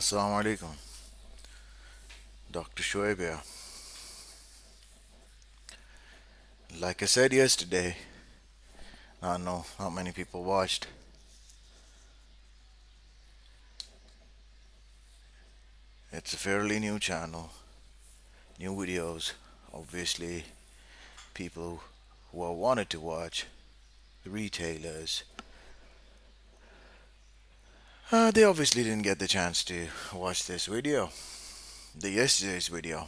Assalamu alaikum, Dr. Shoaib here. Like I said yesterday, I know not many people watched. It's a fairly new channel, new videos. Obviously, people who have wanted to watch, the retailers, they obviously didn't get the chance to watch this video, the yesterday's video.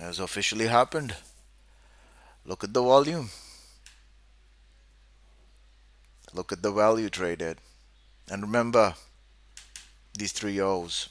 has officially happened. Look at the volume. Look at the value traded. And remember, these three O's.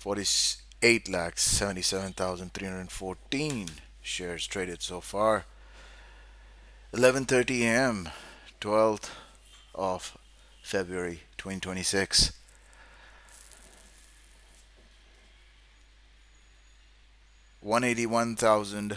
48 lakhs 77,314 shares traded so far. 11:30 a.m. 12th of February 2026. 181,000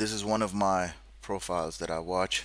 This is one of my profiles that I watch.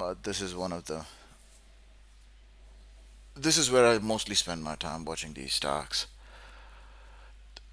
but this is where I mostly spend my time watching these stocks.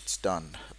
it's done.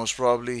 Most probably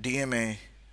DMA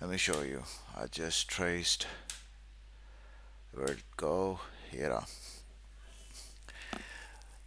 Let me show you. I just traced. Where'd it go? Here.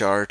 chart,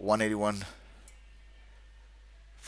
181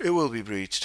it will be breached.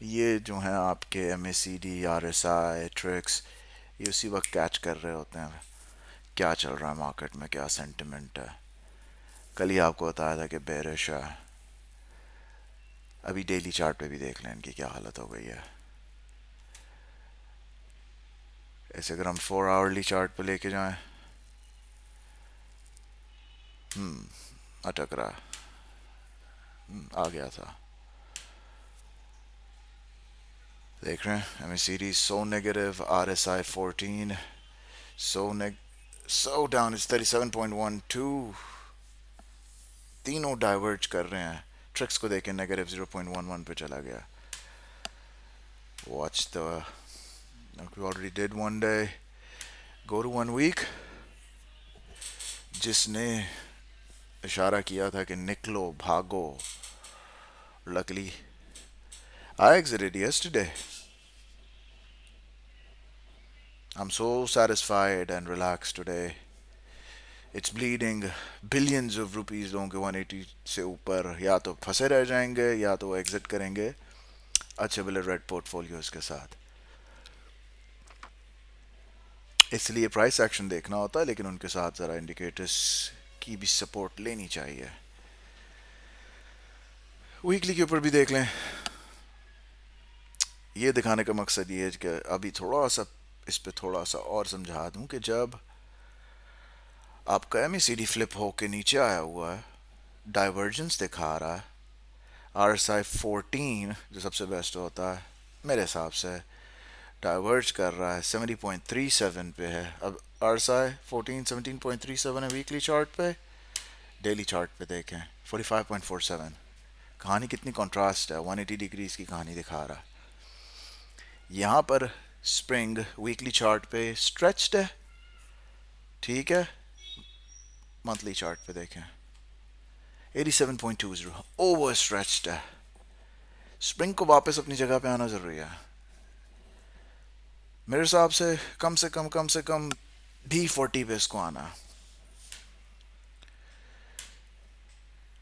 یہ جو ہیں آپ کے M A C D R S I tricks, یہ اسی وقت catch کر رہے ہوتے ہیں کیا چل رہا ہے مارکیٹ میں، کیا سینٹیمنٹ ہے. کل ہی آپ کو بتایا تھا کہ بیرش ہے. ابھی ڈیلی چارٹ پہ بھی دیکھ لیں ان کی کیا حالت ہو گئی ہے. ایسے اگر ہم 4 آورلی چارٹ پہ لے کے جائیں، اٹک رہا ہے. آ گیا تھا. دیکھ رہے ہیں M A series so negative, R S I 14 so down is 37.12. تینوں ڈائیورج کر رہے ہیں. ٹرکس کو دیکھیں نیگیٹو 0.11 پہ چلا گیا. Watch the we already did one day. Go to 1 week, جس نے اشارہ کیا تھا کہ نکلو بھاگو. لکلی I exited yesterday. I'm so satisfied and relaxed today. It's bleeding billions of rupees لوگوں کے 180 سے اوپر یا تو پھنسے رہ جائیں گے یا تو ایگزٹ کریں گے اچھے بلے ریڈ پورٹ فولیوز کے ساتھ. اس لیے پرائس ایکشن دیکھنا ہوتا ہے، لیکن ان کے ساتھ ذرا انڈیکیٹرز کی بھی سپورٹ لینی چاہیے. ویکلی کے اوپر بھی دیکھ لیں. یہ دکھانے کا مقصد یہ ہے کہ ابھی تھوڑا سا اس پہ تھوڑا سا اور سمجھا دوں کہ جب آپ کا M E C D flip ہو کے نیچے آیا ہوا ہے، ڈائیورجنس دکھا رہا ہے. آر ایس آئی 14 جو سب سے بیسٹ ہوتا ہے میرے حساب سے ڈائیورج کر رہا ہے 70.37 پہ ہے. اب آر ایس آئی 14 17.37 ہے ویکلی چارٹ پہ. ڈیلی چارٹ پہ دیکھیں 45.47. کہانی کتنی کنٹراسٹ ہے، 180 ڈگریز کی کہانی دکھا رہا ہے. یہاں پر اسپرنگ ویکلی چارٹ پہ اسٹریچڈ ہے، ٹھیک ہے. منتھلی چارٹ پہ دیکھیں 87.20 اوور اسٹریچڈ ہے. اسپرنگ کو واپس اپنی جگہ پہ آنا ضروری ہے میرے حساب سے. کم سے کم بھی 40 پہ اس کو آنا.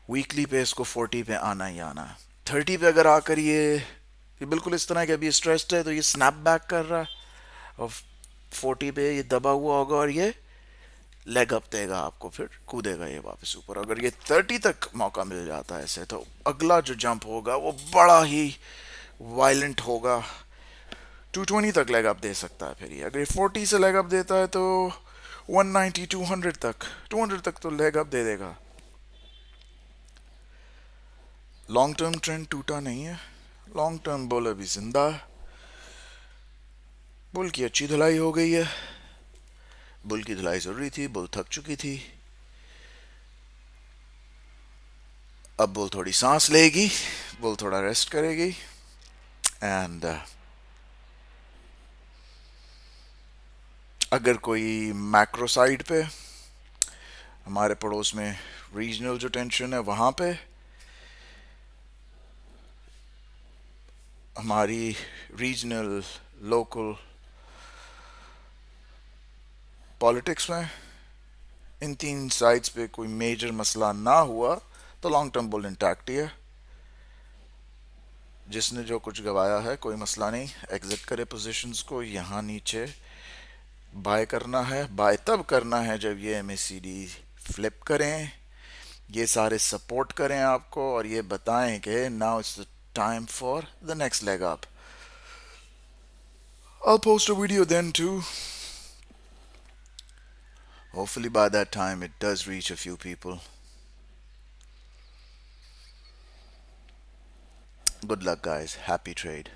ویکلی پہ اس کو 40 پہ آنا ہی آنا. 30 پہ اگر آ کر یہ بالکل اس طرح کہ ابھی اسٹریچڈ ہے تو یہ سنیپ بیک کر رہا ہے اور 40 پہ یہ دبا ہوا ہوگا اور یہ لیگ اپ دے گا آپ کو، پھر کودے گا یہ واپس اوپر. اگر یہ 30 تک موقع مل جاتا ہے اسے تو اگلا جو جمپ ہوگا وہ بڑا ہی وائلنٹ ہوگا. 220 تک لیگ اپ دے سکتا ہے. پھر یہ اگر 40 سے لیگ اپ دیتا ہے تو 190 200 تک 200 تک تو لیگ اپ دے دے گا. لانگ ٹرم ٹرینڈ ٹوٹا نہیں ہے. لانگ ٹرم بول ابھی زندہ ہے. بل کی اچھی دھلائی ہو گئی ہے. بل کی دھلائی ضروری تھی، بل تھک چکی تھی. اب بل تھوڑی سانس لے گی، بل تھوڑا ریسٹ کرے گی. اینڈ اگر کوئی میکرو سائڈ پہ ہمارے پڑوس میں ریجنل جو ٹینشن ہے وہاں پہ ہماری ریجنل لوکل پالیٹکس میں ان تین سائڈس پہ کوئی میجر مسئلہ نہ ہوا تو لانگ ٹرم بل انٹیکٹ ہی ہے. جس نے جو کچھ گوایا ہے کوئی مسئلہ نہیں، ایگزٹ کرے پوزیشنز کو. یہاں نیچے بائی کرنا ہے. بائی تب کرنا ہے جب یہ M A C D flip کریں، یہ سارے سپورٹ کریں آپ کو اور یہ بتائیں کہ now it's the time for the next leg up. I'll post a video then too. Hopefully by that time it does reach a few people. Good luck guys. Happy trade.